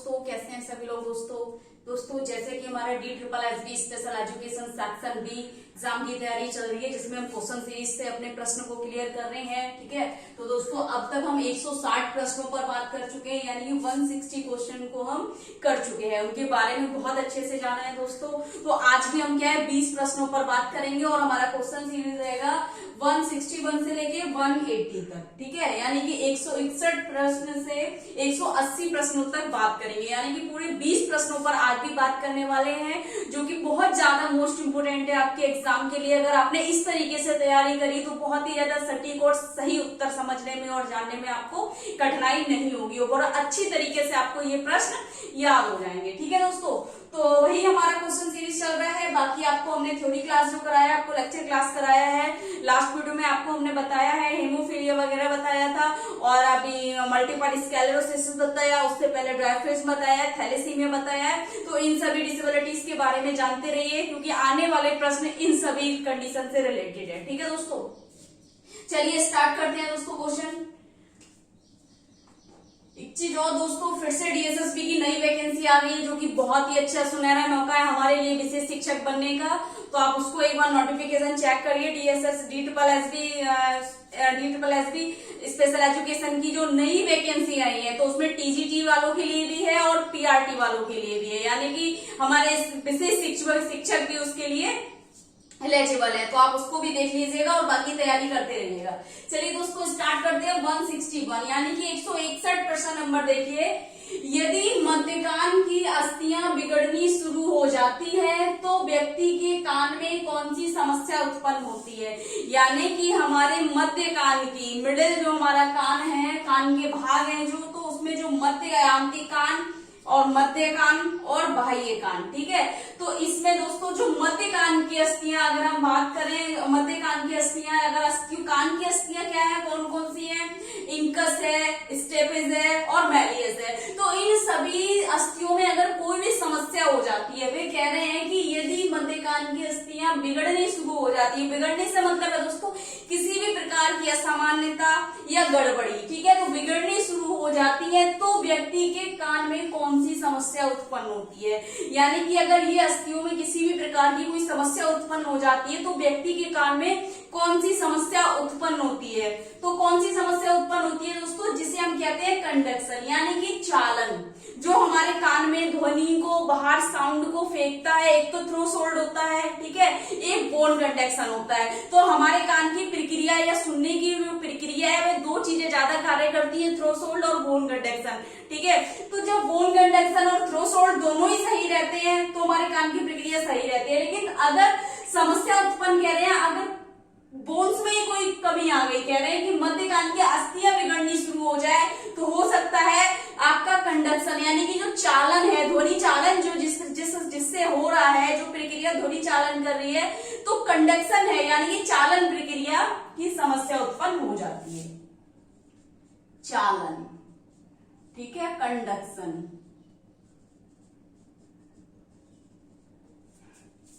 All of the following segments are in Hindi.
दोस्तों, कैसे हैं सभी लोग। दोस्तों जैसे कि हमारा DSSB special education section B exam की तैयारी चल रही है, जिसमें हम क्वेश्चन सीरीज से अपने प्रश्न को क्लियर कर रहे हैं। ठीक है, तो दोस्तों अब तक हम 160 प्रश्नों पर बात कर चुके हैं, यानी कि 160 क्वेश्चन को हम कर चुके हैं, उनके बारे में बहुत अच्छे से जाना है दोस्तों। तो आज भी हम क्या है 20 प्रश्नों पर बात करेंगे और हमारा क्वेश्चन सीरीज रहेगा 161 से लेके 180 तक। ठीक है, यानी कि 161 प्रश्न से 180 प्रश्नों तक बात करेंगे, यानी कि पूरे 20 प्रश्नों पर आज भी बात करने वाले हैं, जो कि बहुत ज्यादा मोस्ट इंपोर्टेंट है आपके एग्जाम के लिए। अगर आपने इस तरीके से तैयारी करी तो बहुत ही ज्यादा सटीक और सही उत्तर समझने में और जानने में आपको कठिनाई नहीं होगी और अच्छी तरीके से आपको ये प्रश्न याद हो जाएंगे। ठीक है दोस्तों, तो वही हमारा क्वेश्चन सीरीज चल रहा है। बाकी आपको हमने थ्योरी क्लास जो कराया, आपको लेक्चर क्लास कराया है। लास्ट वीडियो में आपको हमने बताया है हेमोफीलिया वगैरह बताया था, और अभी मल्टीपल स्क्लेरोसिस बताया, उससे पहले ड्राइफेज बताया, थैलेसीमिया बताया है। तो इन सभी डिसेबिलिटीज के बारे में जानते रहिए, क्योंकि आने वाले प्रश्न इन सभी कंडीशन से रिलेटेड है। ठीक है दोस्तों, चलिए स्टार्ट करते हैं दोस्तों क्वेश्चन। एक चीज और दोस्तों, फिर से DSSB की नई वैकेंसी आ गई है, जो कि बहुत ही अच्छा सुनहरा मौका है हमारे लिए विशेष शिक्षक बनने का। तो आप उसको एक बार नोटिफिकेशन चेक करिए। DSSB स्पेशल एजुकेशन की जो नई वैकेंसी आई है, तो उसमें TGT वालों के लिए भी है और PRT वालों के लिए भी है, यानी कि हमारे विशेष शिक्षक भी उसके लिए एलिजिबल है। तो आप उसको भी देख लीजिएगा और बाकी तैयारी करते रहिएगा। चलिए दोस्तों स्टार्ट करते हैं 161, यानी कि 161 प्रश्न नंबर देखिए। यदि मध्यकान की अस्थियां बिगड़नी शुरू हो जाती है तो व्यक्ति के कान में कौन सी समस्या उत्पन्न होती है। यानी कि हमारे मध्य कान की, मिडिल जो हमारा कान है, कान के भाग हैं जो, तो उसमें जो मध्य आंतरिक कान और मध्य कान और बाह्य कान, ठीक है। तो इसमें दोस्तों जो मध्य कान की अस्थियां अगर हम बात करें, मध्य कान की अस्थियां, अगर कान की अस्थियां क्या है, कौन कौन सी है, इंकस है, स्टेपिस है और मैलियस है। तो इन सभी अस्थियों में अगर कोई भी समस्या हो जाती है, वे कह रहे हैं कि यदि मध्य कान की अस्थियां बिगड़नी शुरू हो जाती है, बिगड़ने से मतलब है दोस्तों किसी भी प्रकार की असामान्यता या गड़बड़ी, ठीक है, तो बिगड़नी शुरू हो जाती है तो व्यक्ति के कान में कौन सी समस्या उत्पन्न होती है। यानी कि अगर ये अस्थियों में किसी भी प्रकार की कोई समस्या उत्पन्न हो जाती है तो व्यक्ति के कान में कौन सी समस्या उत्पन्न होती है। तो कौन सी समस्या उत्पन्न होती है दोस्तों, जिसे हम कहते हैं कंडक्शन, यानी कि चालन, जो हमारे कान में ध्वनि को बाहर साउंड को फेंकता है। एक तो थ्रेशोल्ड होता है, ठीक है, एक बोन कंडक्शन होता है। तो हमारे कान की प्रक्रिया या सुनने की जो प्रक्रिया है, वे दो चीजें ज्यादा कार्य करती है, थ्रेशोल्ड और बोन कंडक्शन। ठीक है, तो जब बोन कंडक्शन और थ्रेशोल्ड दोनों ही सही रहते हैं तो हमारे कान की प्रक्रिया सही रहती है। लेकिन अगर समस्या उत्पन्न कह रहे हैं, अगर बोन्स में ही कोई कमी आ गई, कह रहे हैं कि मध्य कान की अस्थियां बिगड़नी शुरू हो जाए, तो हो सकता है आपका कंडक्शन, यानी कि जो चालन है, ध्वनि चालन जो जिससे हो रहा है, जो प्रक्रिया ध्वनि चालन कर रही है, तो कंडक्शन है, यानी कि चालन प्रक्रिया की समस्या उत्पन्न हो जाती है। चालन, ठीक है, कंडक्शन,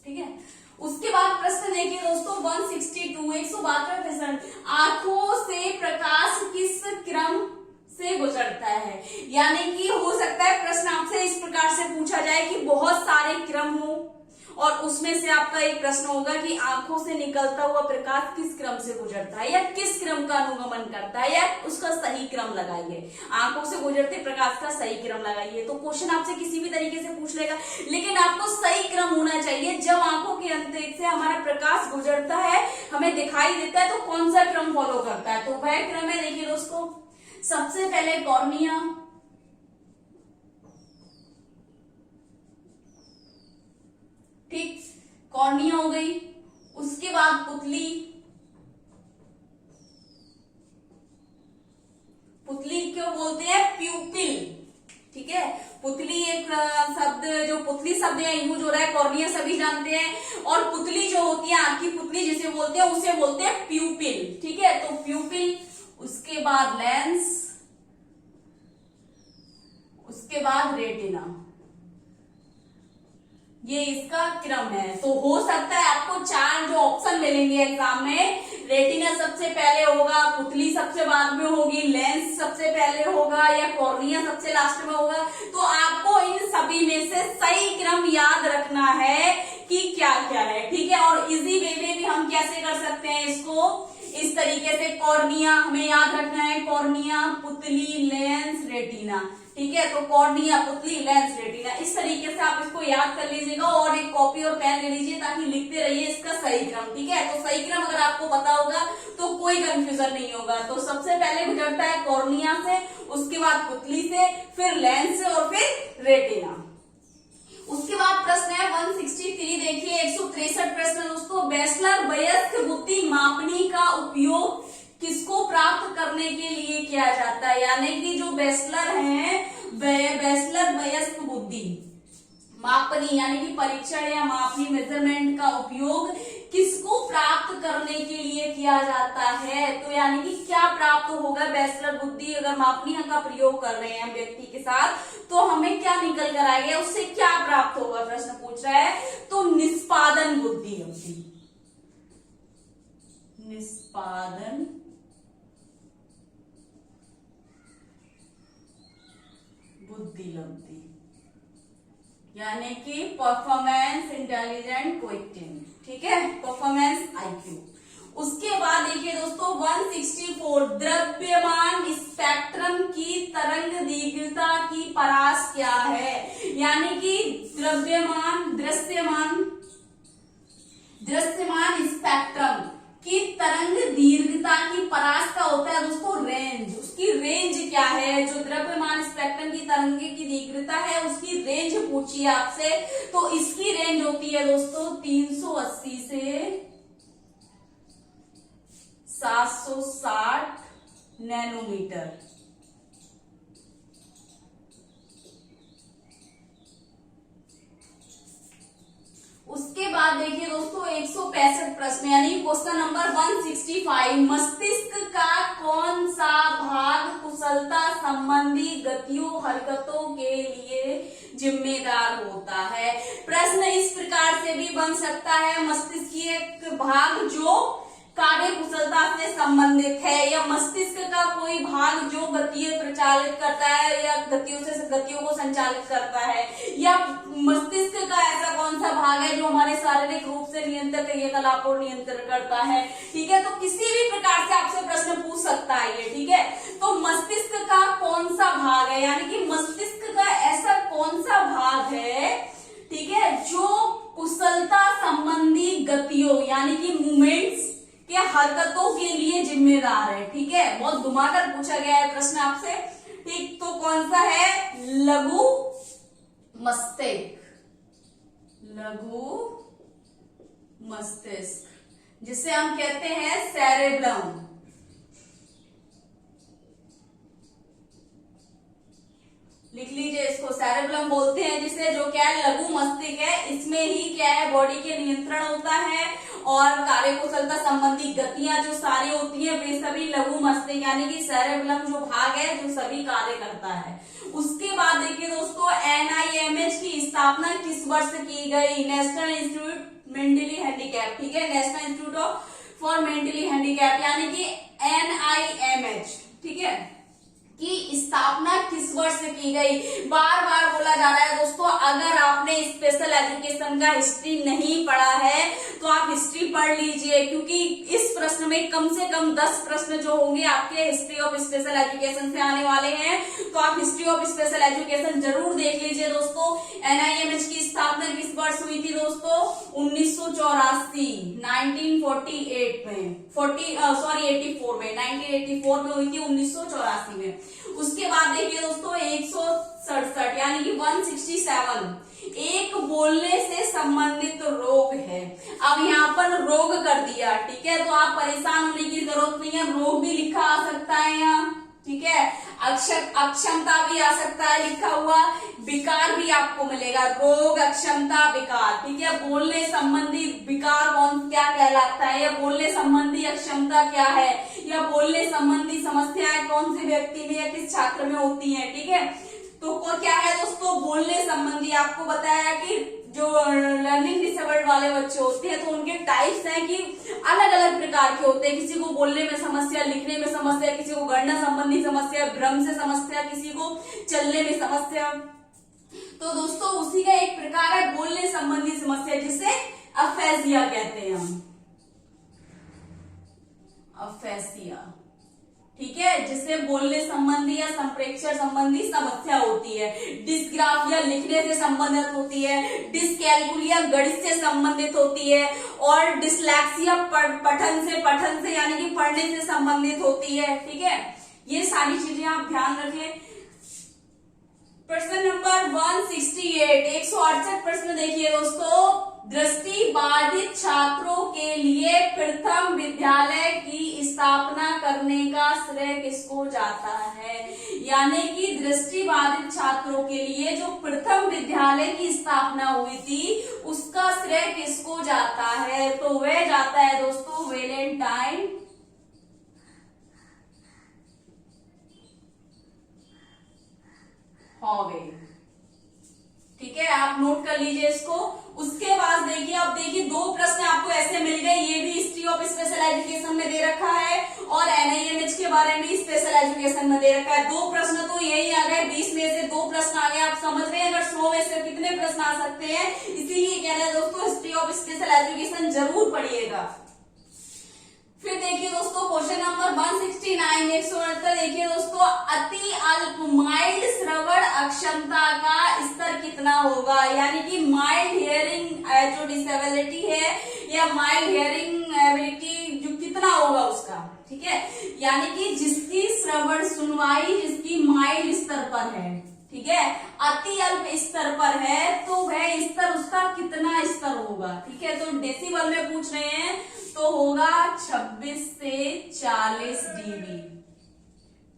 ठीक है। उसके बाद प्रश्न देखिए दोस्तों 162, 162 प्रश्न, आंखों से प्रकाश किस क्रम से गुजरता है। यानी कि हो सकता है प्रश्न आपसे इस प्रकार से पूछा जाए कि बहुत सारे क्रम हो और उसमें से आपका एक प्रश्न होगा कि आंखों से निकलता हुआ प्रकाश किस क्रम से गुजरता है, या किस क्रम का अनुगमन करता है, या उसका सही क्रम लगाइए। आंखों से गुजरते प्रकाश का सही क्रम लगाइए। तो क्वेश्चन आपसे किसी भी तरीके से पूछ लेगा, लेकिन आपको सही क्रम होना चाहिए। जब आंखों के अंतरिक्ष से हमारा प्रकाश गुजरता है, हमें दिखाई देता है, तो कौन सा क्रम फॉलो करता है, तो वह क्रम है, देखिए दोस्तों, सबसे पहले कॉर्निया, ठीक, कॉर्निया हो गई। उसके बाद पुतली, पुतली क्यों बोलते हैं, प्यूपिल, ठीक है। पुतली एक शब्द, जो पुतली शब्द है यूज हो रहा है, कॉर्निया सभी जानते हैं, और पुतली जो होती है, आंख की पुतली जिसे बोलते हैं, उसे बोलते हैं प्यूपिल, ठीक है। तो प्यूपिल, उसके बाद लेंस, उसके बाद रेटिना, ये इसका क्रम है। तो हो सकता है आपको चार जो ऑप्शन मिलेंगे एग्जाम में, रेटिना सबसे पहले होगा, पुतली सबसे बाद में होगी, लेंस सबसे पहले होगा या कॉर्निया सबसे लास्ट में होगा। तो आपको इन सभी में से सही क्रम याद रखना है कि क्या क्या है, ठीक है। और इजी वे में भी हम कैसे कर सकते हैं इसको, इस तरीके से कॉर्निया हमें याद रखना है, कॉर्निया, पुतली, लेंस, रेटिना, ठीक है। तो कॉर्निया, पुतली, लेंस, रेटिना, इस तरीके से आप इसको याद कर लीजिएगा और एक कॉपी और पेन ले लीजिए ताकि लिखते रहिए इसका सही क्रम, ठीक है। तो सही क्रम अगर आपको पता होगा तो कोई कंफ्यूजन नहीं होगा। तो सबसे पहले गुजरता है कॉर्निया से, उसके बाद पुतली से, फिर लेंस से और फिर रेटिना। उसके बाद प्रश्न है 163, देखिए 163 प्रश्न दोस्तों। बैचलर वयस्क बुद्धि मापनी का उपयोग किसको प्राप्त करने के लिए किया जाता है, यानी कि जो बैचलर हैं, बैचलर वयस्क बुद्धि मापनी यानी कि परीक्षण या मापनी मेजरमेंट का उपयोग किसको प्राप्त करने के लिए किया जाता है। तो यानी कि क्या प्राप्त होगा, बैचलर बुद्धि अगर मापनी का प्रयोग कर रहे हैं व्यक्ति के साथ तो हमें क्या निकल कर आएगा, उससे क्या प्राप्त होगा, प्रश्न पूछ रहा है। तो निष्पादन बुद्धि होगी, निष्पादन बुद्धि लब्धि, यानी कि परफॉर्मेंस इंटेलिजेंट क्वेश्चन, ठीक है, परफॉर्मेंस आईक्यू। उसके बाद देखिए दोस्तों 164, द्रव्यमान स्पेक्ट्रम की तरंग दीर्घता की परास क्या है, यानी कि द्रव्यमान दृश्यमान स्पेक्ट्रम की तरंग दीर्घता की परास का होता है दोस्तों रेंज। उसकी रेंज क्या है, जो द्रव्यमान स्पेक्ट्रम की तरंग की दीर्घता है उसकी रेंज पूछिए आपसे, तो इसकी रेंज होती है दोस्तों 380 से 760 नैनोमीटर। उसके बाद देखिए दोस्तों 165 प्रश्न यानी क्वेश्चन नंबर 165, मस्तिष्क का कौन सा भाग कुशलता संबंधी गतियों हरकतों के लिए जिम्मेदार होता है। प्रश्न इस प्रकार से भी बन सकता है, मस्तिष्क की एक भाग जो कार्य कुशलता से संबंधित है, या मस्तिष्क का कोई भाग जो गतियों प्रचालित करता है या गतियों को संचालित करता है, या मस्तिष्क का ऐसा कौन सा भाग है जो हमारे शारीरिक रूप से नियंत्रण क्रियाकलाप को नियंत्रण करता है, ठीक है। तो किसी भी प्रकार से आपसे प्रश्न पूछ सकता है ये, ठीक है। तो मस्तिष्क का कौन सा भाग है, यानी कि मस्तिष्क का ऐसा कौन सा भाग है, ठीक है, जो कुशलता संबंधी गतियों यानी कि मूवमेंट्स के हरकतों के लिए जिम्मेदार है, ठीक है। बहुत घुमाकर पूछा गया है प्रश्न आपसे, ठीक। तो कौन सा है, लघु मस्तिष्क, लघु मस्तिष्क जिसे हम कहते हैं सेरेब्रम, लिख लीजिए इसको, सेरेब्रम बोलते हैं जिसे, जो क्या है लघु मस्तिष्क है। इसमें ही क्या है बॉडी के नियंत्रण होता है और कार्य कुशलता संबंधी गतियां जो सारी होती है वे सभी लघु मस्तिष्क यानी कि सेरेब्रम जो भाग है जो सभी कार्य करता है। उसके बाद देखिए दोस्तों NIMH की स्थापना किस वर्ष की गई, नेशनल इंस्टीट्यूट मेंटली हैंडीकैप, ठीक है, national institute for mentally handicap यानी कि NIMH, ठीक है, की स्थापना किस वर्ष की गई। बार बार बोला जा रहा है दोस्तों, अगर आपने स्पेशल एजुकेशन का हिस्ट्री नहीं पढ़ा है तो आप हिस्ट्री पढ़ लीजिए, क्योंकि इस प्रश्न में कम से कम 10 प्रश्न जो होंगे आपके हिस्ट्री ऑफ स्पेशल एजुकेशन से आने वाले हैं। तो आप हिस्ट्री ऑफ स्पेशल एजुकेशन जरूर देख लीजिए दोस्तों। NIMH की स्थापना किस वर्ष हुई थी दोस्तों, 1984 1948 में, 84 में, 1984 में हुई थी, 1984 में। उसके बाद देखिए दोस्तों 167 यानी कि 167, एक बोलने से संबंधित रोग है। अब यहाँ पर रोग कर दिया, ठीक है, तो आप परेशान होने की जरूरत नहीं है, रोग भी लिखा आ सकता है यहाँ, ठीक है, अक्षमता भी आ सकता है लिखा हुआ, विकार भी आपको मिलेगा, रोग, अक्षमता, विकार, ठीक है। बोलने संबंधी विकार कौन क्या कहलाता है, या बोलने संबंधी अक्षमता क्या है, या बोलने संबंधी समस्याएं कौन से व्यक्ति में या किस छात्र में होती हैं, ठीक है। तो क्या है दोस्तों, बोलने संबंधी आपको बताया कि जो लर्निंग डिसेबल्ड वाले बच्चे होते हैं तो उनके टाइप्स हैं कि अलग अलग प्रकार के होते हैं। किसी को बोलने में समस्या, लिखने में समस्या, किसी को गणना संबंधी समस्या, भ्रम से समस्या, किसी को चलने में समस्या। तो दोस्तों उसी का एक प्रकार है बोलने संबंधी समस्या, जिसे अफेसिया कहते हैं हम, अफेसिया। ठीक है, जिससे बोलने संबंधी या संप्रेक्षण संबंधी समस्या होती है। डिस्ग्राफिया लिखने से संबंधित होती है, डिस्कैलकुलिया गणित से संबंधित होती है, और डिसलैक्सिया पठन से यानी कि पढ़ने से संबंधित होती है। ठीक है, ये सारी चीजें आप ध्यान रखें। प्रश्न नंबर 168, 168 प्रश्न देखिए दोस्तों। दृष्टि बाधित छात्रों के लिए प्रथम विद्यालय की स्थापना करने का श्रेय किसको जाता है? यानी कि दृष्टि बाधित छात्रों के लिए जो प्रथम विद्यालय की स्थापना हुई थी उसका श्रेय किसको जाता है? तो वह जाता है दोस्तों वेलेंटाइन हॉवे। ठीक है, आप नोट कर लीजिए इसको। उसके बाद देखिए, अब देखिए दो प्रश्न आपको ऐसे मिल गए, ये भी हिस्ट्री ऑफ स्पेशल एजुकेशन में दे रखा है और एनआईएमएच के बारे में स्पेशल एजुकेशन में दे रखा है। दो प्रश्न तो यही आ गए, 20 में से दो प्रश्न आ गए। आप समझ रहे हैं अगर 100 में से कितने प्रश्न आ सकते हैं। इसीलिए कहना है दोस्तों हिस्ट्री ऑफ स्पेशल एजुकेशन जरूर पढ़िएगा। फिर देखिए दोस्तों क्वेश्चन नंबर 169, 168 देखिए दोस्तों, अति अल्प माइल्ड श्रवण अक्षमता का स्तर कितना होगा? यानी कि माइल्ड हियरिंग जो डिसेबिलिटी है या माइल्ड हियरिंग एबिलिटी जो कितना होगा उसका। ठीक है, यानी कि जिसकी श्रवण सुनवाई जिसकी माइल्ड स्तर पर है, ठीक है, अति अल्प स्तर पर है, तो वह स्तर उसका कितना स्तर होगा? ठीक है, तो डेसिबल में पूछ रहे हैं तो होगा 26 से 40 डीबी।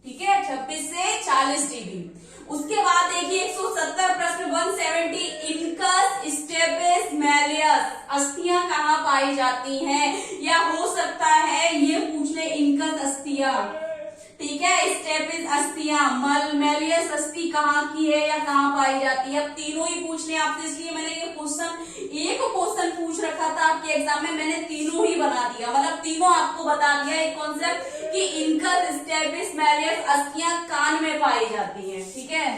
ठीक है, 26 से 40 डीबी। उसके बाद देखिए 170 प्रश्न 170, इनकस स्टेपिस मैलियस अस्थियां कहाँ पाई जाती हैं? या हो सकता है ये पूछ ले इनकस अस्थियां। ठीक है, स्टेपिस अस्थियां, मैलियस अस्थि कहाँ की है या कहाँ पाई जाती है? अब तीनों ही पूछने आपसे, इसलिए मैंने ये एक क्वेश्चन पूछ रखा था आपके एग्जाम में, मैंने तीनों ही बना दिया, मतलब तीनों आपको बता दिया एक कॉन्सेप्ट कि इनकस स्टेपिस मैलियस अस्थियां कान में पाई जाती हैं। ठीक है,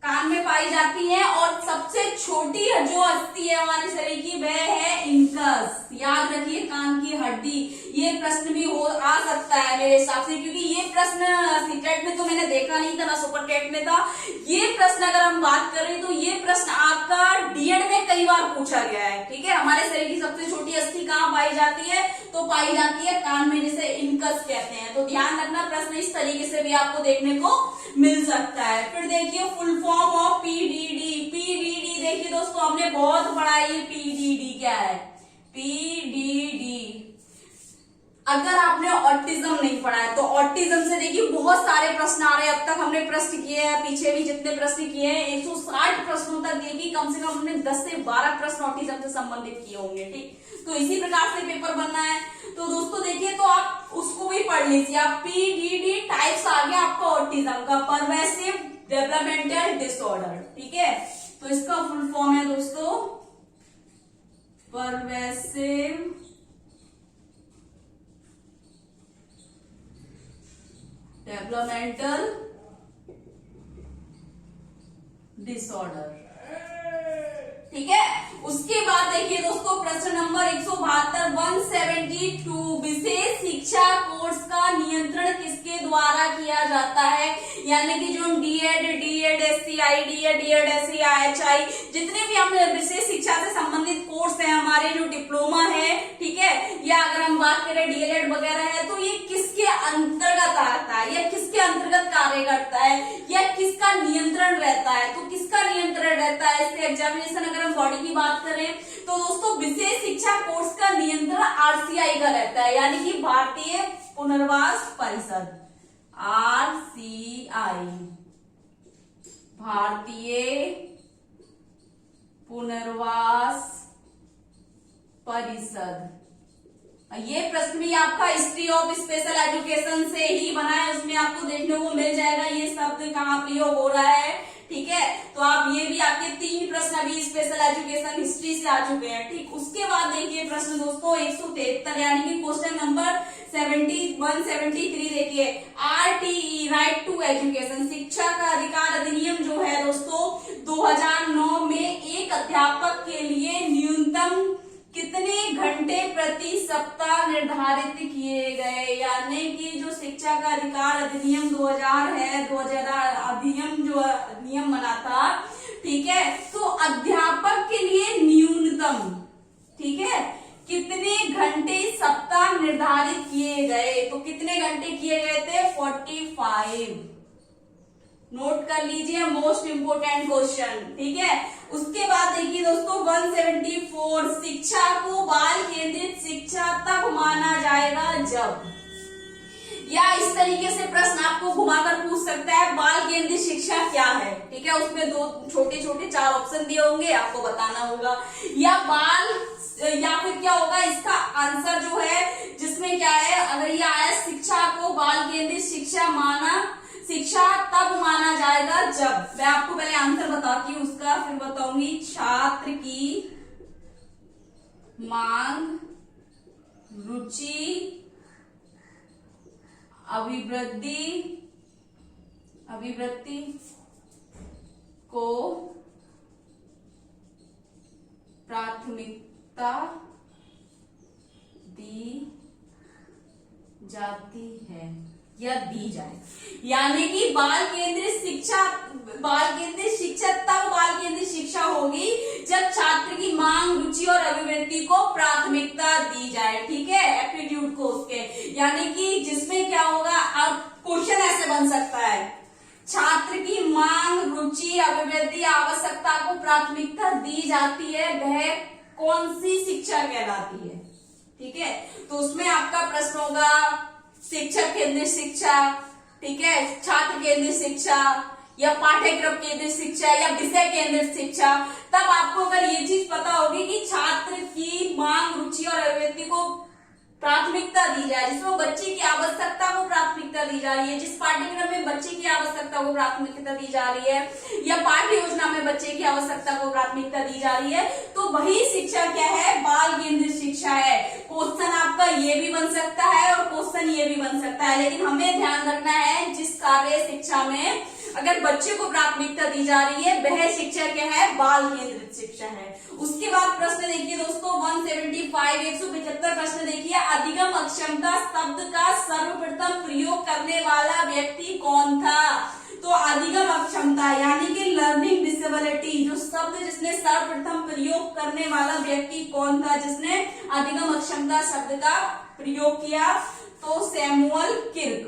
कान में पाई जाती है, और सबसे छोटी जो अस्थि है हमारे शरीर की वह है इंकस। याद रखिए, कान की हड्डी। ये प्रश्न भी आ सकता है मेरे हिसाब से, क्योंकि ये प्रश्न सीटेट में तो मैंने देखा नहीं था, ना सुपर टेट में था। ये प्रश्न अगर हम बात करें तो ये प्रश्न आपका डीएड में कई बार पूछा गया है। ठीक है, हमारे शरीर की सबसे छोटी अस्थि कहाँ पाई जाती है? तो पाई जाती है कान में, जिसे इंकस कहते हैं। तो ध्यान रखना, प्रश्न इस तरीके से भी आपको देखने को मिल सकता है। फिर देखिए full form of PDD. PDD देखिए दोस्तों, हमने बहुत पढ़ा है ये पीडीडी क्या है। पीडीडी अगर आपने ऑटिज्म नहीं पढ़ा है तो ऑटिज्म से देखिए बहुत सारे प्रश्न आ रहे हैं। अब तक हमने प्रश्न किए हैं, पीछे भी जितने प्रश्न किए हैं 160 प्रश्नों तक देखिए, कम से कम हमने 10 से 12 प्रश्न ऑटिज्म से संबंधित किए होंगे। ठीक, तो इसी प्रकार से पेपर बनना है। तो दोस्तों देखिए, तो आप उसको भी पढ़ लीजिए। आप पीडीडी टाइप्स आ गया आपका ऑटिज्म का, परवेसिव डेवलपमेंटल डिसऑर्डर। ठीक है, तो इसका फुल फॉर्म है दोस्तों परवेसिव डेवलपमेंटल डिसऑर्डर। ठीक है, उसके बाद देखिए दोस्तों प्रश्न नंबर 172, 172, विशेष शिक्षा कोर्स का नियंत्रण किसके द्वारा किया जाता है? यानी कि जो डीएड एससीआई, डीएड एससीआई, जितने भी हम विशेष शिक्षा से संबंधित कोर्स है हमारे, जो डिप्लोमा है, ठीक है, या अगर हम बात करें डीएलएड वगैरह है, तो ये किसके अंतर्गत आता है या किसके अंतर्गत कार्य करता है या किसका नियंत्रण रहता है? तो किसका नियंत्रण रहता है इसके एग्जामिनेशन अगर हम बॉडी की बात करें तो दोस्तों विशेष शिक्षा कोर्स का नियंत्रण आरसीआई का रहता है, यानी कि भारतीय पुनर्वास परिषद, आरसीआई, भारतीय पुनर्वास परिषद। ये प्रश्न भी आपका हिस्ट्री ऑफ स्पेशल एजुकेशन से ही बना है, उसमें आपको देखने को मिल जाएगा ये शब्द कहाँ प्रयोग हो रहा है। ठीक है, तो आप ये भी आपके 3 प्रश्न अभी स्पेशल एजुकेशन हिस्ट्री से आ चुके हैं। ठीक, उसके बाद देखिए प्रश्न दोस्तों 173 यानी कि क्वेश्चन नंबर 173 देखिए, RTE राइट टू एजुकेशन शिक्षा का अधिकार अधिनियम जो है दोस्तों 2009 में एक अध्यापक के लिए न्यूनतम कितने घंटे प्रति सप्ताह निर्धारित किए गए। यानी कि जो शिक्षा का अधिकार अधिनियम 2000 है, 2000 अधिनियम जो नियम बना था, ठीक है, तो अध्यापक के लिए न्यूनतम, ठीक है, कितने घंटे सप्ताह निर्धारित किए गए। तो कितने घंटे किए गए थे? 45। नोट कर लीजिए, मोस्ट इंपोर्टेंट क्वेश्चन। ठीक है, उसके बाद देखिए दोस्तों 174 शिक्षा को बाल केंद्रित शिक्षा तब माना जाएगा जब, या इस तरीके से प्रश्न आपको घुमाकर पूछ सकता है बाल केंद्रित शिक्षा क्या है। ठीक है, उसमें 2 छोटे छोटे 4 ऑप्शन दिए होंगे, आपको बताना होगा, या फिर क्या होगा इसका आंसर जो है, जिसमें क्या है, अगर ये आया शिक्षा को बाल केंद्रित शिक्षा तब माना जाएगा जब, मैं आपको पहले आंसर बताती हूँ उसका, फिर बताऊंगी। छात्र की मांग, रुचि, अभिवृत्ति को प्राथमिकता दी जाती है या दी जाए। यानी कि बाल केंद्रित शिक्षा तब बाल केंद्रित शिक्षा होगी जब छात्र की मांग, रुचि और अभिवृत्ति को प्राथमिकता दी जाए। ठीक है, एप्टीट्यूड को उसके, यानी कि जिसमें क्या होगा, अब क्वेश्चन ऐसे बन सकता है, छात्र की मांग, रुचि, अभिवृत्ति, आवश्यकता को प्राथमिकता दी जाती है, वह कौन सी शिक्षा कहलाती है। ठीक है, तो उसमें आपका प्रश्न होगा शिक्षक केंद्रित शिक्षा, ठीक है, छात्र केंद्रित शिक्षा, या पाठ्यक्रम केंद्रित शिक्षा, या विषय केंद्रित शिक्षा। तब आपको अगर ये चीज पता होगी कि छात्र की मांग, रुचि और अभिवृत्ति को प्राथमिकता दी जाए, जिसमें बच्चे की आवश्यकता को प्राथमिकता दी जा रही है, जिस पाठ्यक्रम में बच्चे की आवश्यकता को प्राथमिकता दी जा रही है, या पाठ्य योजना में बच्चे की आवश्यकता को प्राथमिकता दी जा रही है, तो वही शिक्षा क्या है, बाल केंद्रित शिक्षा है। क्वेश्चन आपका ये भी बन सकता है और क्वेश्चन ये भी बन सकता है, लेकिन हमें ध्यान रखना है जिस कार्य शिक्षा में अगर बच्चे को प्राथमिकता दी जा रही है, वह शिक्षा क्या है, बाल केंद्रित शिक्षा है। उसके बाद प्रश्न देखिए दोस्तों 175 प्रश्न देखिए, अधिगम अक्षमता शब्द का सर्वप्रथम प्रयोग करने वाला व्यक्ति कौन था। तो अधिगम अक्षमता यानी कि लर्निंग डिसेबिलिटी, जो शब्द जिसने सर्वप्रथम प्रयोग करने वाला व्यक्ति कौन था, जिसने अधिगम अक्षमता शब्द का प्रयोग किया, तो सैमुअल किर्क।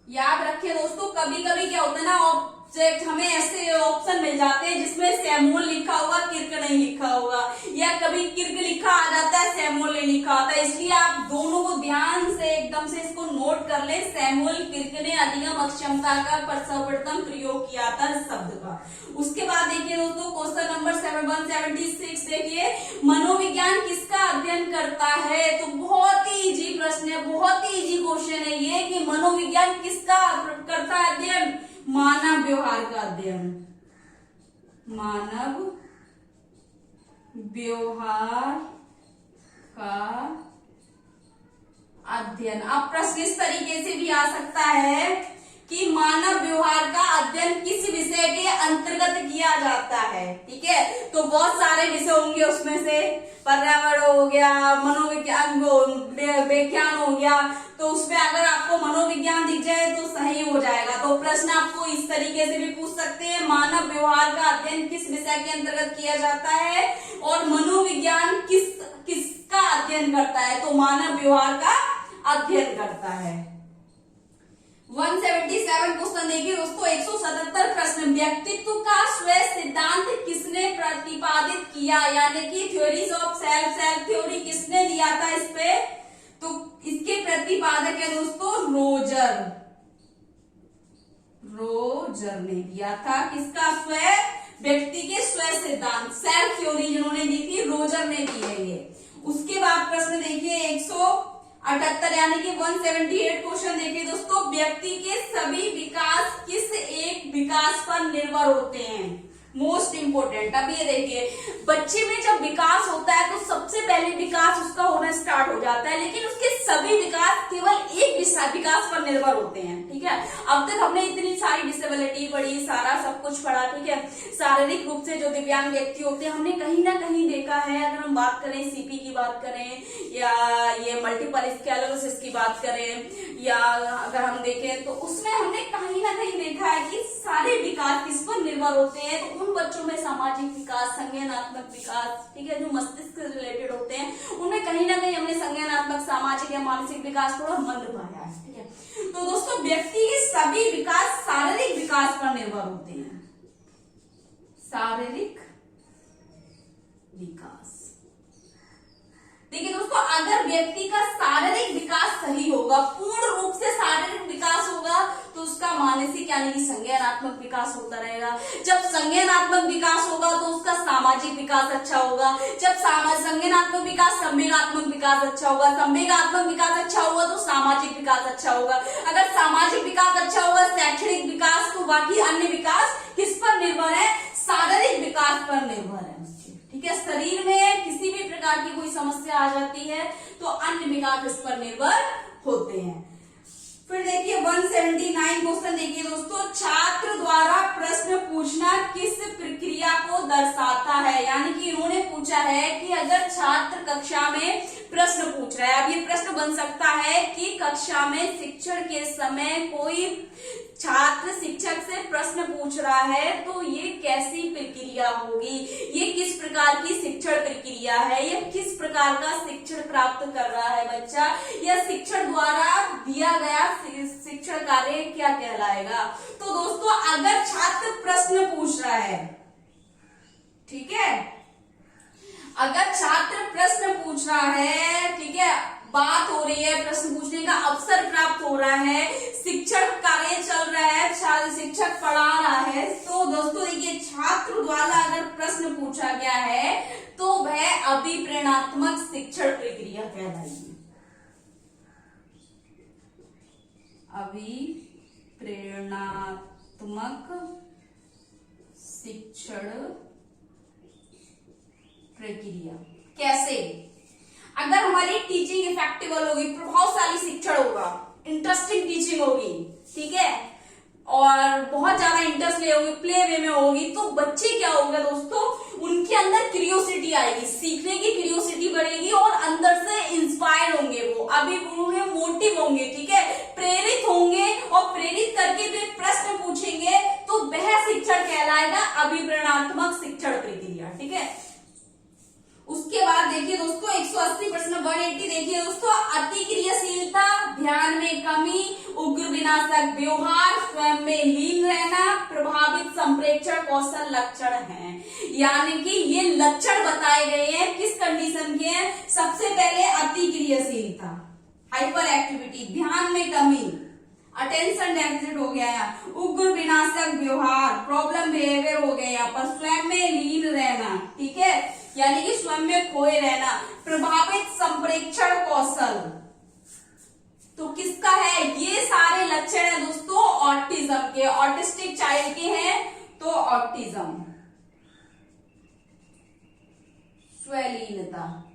याद रखिए दोस्तों, कभी कभी क्या होता है ना, ऑब्जेक्ट हमें ऐसे ऑप्शन मिल जाते हैं जिसमें सैमुअल लिखा होगा, किर्क नहीं लिखा होगा, या कभी किर्क लिखा आ जाता है, सैमुअल नहीं लिखा आता है। इसलिए आप दोनों को ध्यान से एकदम से इसको नोट कर ले। सैमुअल किर्क ने अधिगम अक्षमता का सर्वप्रथम प्रयोग किया था शब्द का। उसके बाद देखिए दोस्तों क्वेश्चन नंबर 176 देखिए, मनोविज्ञान किसका अध्ययन करता है। तो बहुत ही इजी प्रश्न है, बहुत ही इजी क्वेश्चन है ये, कि मनोविज्ञान किसका करता है अध्ययन, मानव व्यवहार का अध्ययन, मानव व्यवहार का अध्ययन। अब प्रश्न इस तरीके से भी आ सकता है कि मानव व्यवहार का अध्ययन किस विषय के अंतर्गत किया जाता है। ठीक है, तो बहुत सारे विषय होंगे, उसमें से पर्यावरण हो गया, मनोविज्ञान विज्ञान हो गया, तो उसमें अगर आपको मनोविज्ञान दिख जाए तो सही हो जाएगा। तो प्रश्न आपको इस तरीके से भी पूछ सकते हैं, मानव व्यवहार का अध्ययन किस विषय के अंतर्गत किया जाता है, और मनोविज्ञान किसका अध्ययन करता है, तो मानव व्यवहार का अध्ययन करता है। 177 क्वेश्चन देखिए दोस्तों 177 प्रश्न, व्यक्तित्व का स्वयं सिद्धांत किसने प्रतिपादित किया, यानी कि थ्योरीज ऑफ सेल्फ थ्योरी किसने दिया था इस पे, तो इसके प्रतिपादक है दोस्तों रोजर ने दिया था। किसका स्वयं व्यक्ति के स्व सिद्धांत, सेल्फ थ्योरी जिन्होंने दी थी, रोजर ने दी है ये। उसके बाद प्रश्न देखिए 178 यानी कि 178 क्वेश्चन देखिए दोस्तों, व्यक्ति के सभी विकास किस एक विकास पर निर्भर होते हैं? Most important. अब ये देखिए, बच्चे में जब विकास होता है तो सबसे पहले विकास उसका होना स्टार्ट हो जाता है, लेकिन उसके सभी विकास केवल एक विकास पर निर्भर होते हैं। ठीक है, अब तक हमने इतनी सारी डिसेबिलिटी पढ़ी, सारा सब कुछ पढ़ा। ठीक है, शारीरिक रूप से जो दिव्यांग व्यक्ति होते हैं, हमने कहीं ना कहीं देखा है, अगर हम बात करें सीपी की बात करें या ये मल्टीपल स्क्लेरोसिस की बात करें, या अगर हम देखें तो उसमें हमने कहीं ना कहीं देखा है कि सारे विकास किस पर निर्भर होते हैं। तो उन बच्चों में सामाजिक विकास, संज्ञानात्मक विकास, ठीक है, जो मस्तिष्क से रिलेटेड होते हैं, उनमें कहीं ना कहीं हमने संज्ञानात्मक, सामाजिक या मानसिक विकास थोड़ा मंद पाया है। ठीक है, तो दोस्तों व्यक्ति के सभी विकास शारीरिक विकास पर निर्भर होते हैं। शारीरिक विकास, देखिए दोस्तों, अगर व्यक्ति का शारीरिक विकास सही होगा, पूर्ण रूप से शारीरिक विकास होगा, तो उसका मानसिक यानी कि संज्ञानात्मक विकास होता रहेगा। जब संज्ञानात्मक विकास होगा तो उसका सामाजिक विकास अच्छा होगा। जब संज्ञानात्मक विकास, संवेगात्मक विकास अच्छा होगा। संवेगात्मक विकास अच्छा होगा तो सामाजिक विकास अच्छा होगा। अगर सामाजिक विकास अच्छा होगा, शैक्षणिक विकास, तो बाकी अन्य विकास किस पर निर्भर है? शारीरिक विकास पर निर्भर है। ठीक है, शरीर में किसी भी प्रकार की कोई समस्या आ जाती है तो अन्य विकास इस पर निर्भर होते हैं। फिर देखिए 179 क्वेश्चन देखिए दोस्तों, छात्र द्वारा प्रश्न पूछना किस प्रक्रिया को दर्शाता है? यानी कि इन्होंने पूछा है कि अगर छात्र कक्षा में प्रश्न पूछ रहा है, अब ये प्रश्न बन सकता है कि कक्षा में शिक्षण के समय कोई छात्र शिक्षक से प्रश्न पूछ रहा है तो ये कैसी प्रक्रिया होगी, ये किस प्रकार की शिक्षण प्रक्रिया है, ये किस प्रकार का शिक्षण प्राप्त कर रहा है बच्चा, या शिक्षण द्वारा दिया गया शिक्षण कार्य क्या कहलाएगा। तो दोस्तों अगर छात्र प्रश्न पूछ रहा है, ठीक है, अगर छात्र प्रश्न पूछ रहा है, ठीक है, बात हो रही है, प्रश्न पूछने का अवसर प्राप्त हो रहा है, शिक्षण कार्य चल रहा है, शिक्षक पढ़ा रहा है, तो दोस्तों देखिए छात्र द्वारा अगर प्रश्न पूछा गया है तो वह अभिप्रेरणात्मक शिक्षण प्रक्रिया कहलाएगी। अभिप्रेरणात्मक शिक्षण प्रक्रिया कैसे? अगर हमारी टीचिंग इफेक्टिव होगी, प्रभावशाली शिक्षण होगा, इंटरेस्टिंग टीचिंग होगी, ठीक है, और बहुत ज्यादा इंटरेस्ट ले होगी, प्ले वे में होगी, तो बच्चे क्या होगा दोस्तों, उनके अंदर क्यूरियोसिटी आएगी, सीखने की क्यूरियोसिटी बढ़ेगी और अंदर से इंस्पायर होंगे, वो अभी उन्हें मोटिव होंगे, ठीक है, प्रेरित होंगे, और प्रेरित करके वे प्रश्न पूछेंगे तो वह शिक्षण कहलाएगा अभिप्रेरणात्मक शिक्षण प्रक्रिया। ठीक है, उसके बाद देखिए दोस्तों 180 प्रश्न 180 देखिए दोस्तों, अतिक्रियाशीलता, ध्यान में कमी, उग्र विनाशक व्यवहार, स्वयं में लीन रहना, प्रभावित संप्रेक्षण कौशल लक्षण हैं। यानी कि ये लक्षण बताए गए हैं किस कंडीशन के हैं? सबसे पहले अतिक्रियाशीलता, हाइपर एक्टिविटी, ध्यान में कमी, अटेंशन डेफिसिट हो गया यहाँ, उग्र विनाशक व्यवहार, प्रॉब्लम बिहेवियर हो गया यहाँ पर, स्वयं में लीन रहना, ठीक है, यानी कि स्वयं में खोए रहना, प्रभावित संप्रेक्षण कौशल, तो किसका है? ये सारे लक्षण है दोस्तों ऑटिज्म के, ऑटिस्टिक चाइल्ड के हैं, तो ऑटिज्म, स्वलीनता,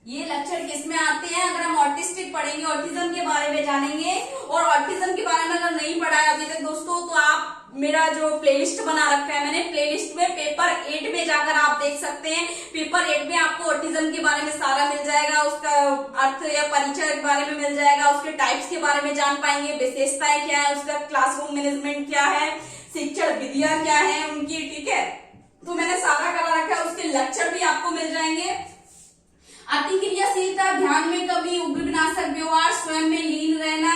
ये लक्षण किसमें आते हैं? अगर हम ऑटिस्टिक पढ़ेंगे, ऑटिज्म के बारे में जानेंगे, और ऑटिज्म के बारे में अगर नहीं पढ़ा है अभी तक दोस्तों, तो आप मेरा जो प्लेलिस्ट बना रखा है मैंने, प्लेलिस्ट में पेपर 8 में जाकर आप देख सकते हैं। पेपर 8 में आपको ऑटिज्म के बारे में सारा मिल जाएगा, उसका अर्थ या परिचय के बारे में मिल जाएगा, उसके टाइप्स के बारे में जान पाएंगे, विशेषताएं क्या है, उसका क्लासरूम मैनेजमेंट क्या है, शिक्षण विधियां क्या है उनकी, ठीक है, तो मैंने सारा करा रखा है, उसके लक्षण भी आपको मिल जाएंगे। अतिक्रियाशीलता, ध्यान में कमी, उग्र विनाशक व्यवहार, स्वयं में लीन रहना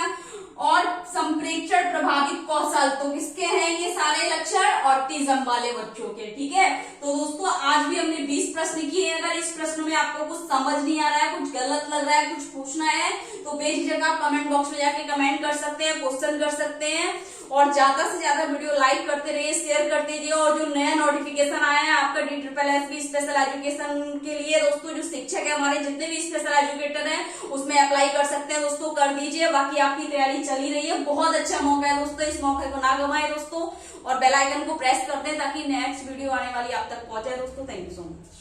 और संप्रेक्षण प्रभावित कौशल, तो किसके हैं ये सारे लक्षण? ऑटिज्म वाले बच्चों के। ठीक है, तो दोस्तों आज भी हमने 20 प्रश्न किए हैं। अगर इस प्रश्न में आपको कुछ समझ नहीं आ रहा है, कुछ गलत लग रहा है, कुछ पूछना है, तो बेझिझक आप कमेंट बॉक्स में जाके कमेंट कर सकते हैं, क्वेश्चन कर सकते हैं। और ज्यादा से ज्यादा वीडियो लाइक करते रहिए, शेयर करते रहिए। और जो नया नोटिफिकेशन आया है आपका DSSS स्पेशल एजुकेशन के लिए दोस्तों, जो शिक्षक है हमारे जितने भी स्पेशल एजुकेटर हैं उसमें अप्लाई कर सकते हैं दोस्तों, कर दीजिए। बाकी आपकी तैयारी चली रही है, बहुत अच्छा मौका है दोस्तों, इस मौके को ना गवाएं दोस्तों। और बेल आइकन को प्रेस कर दें ताकि नेक्स्ट वीडियो आने वाली आप तक पहुंचे दोस्तों। Thank you so much.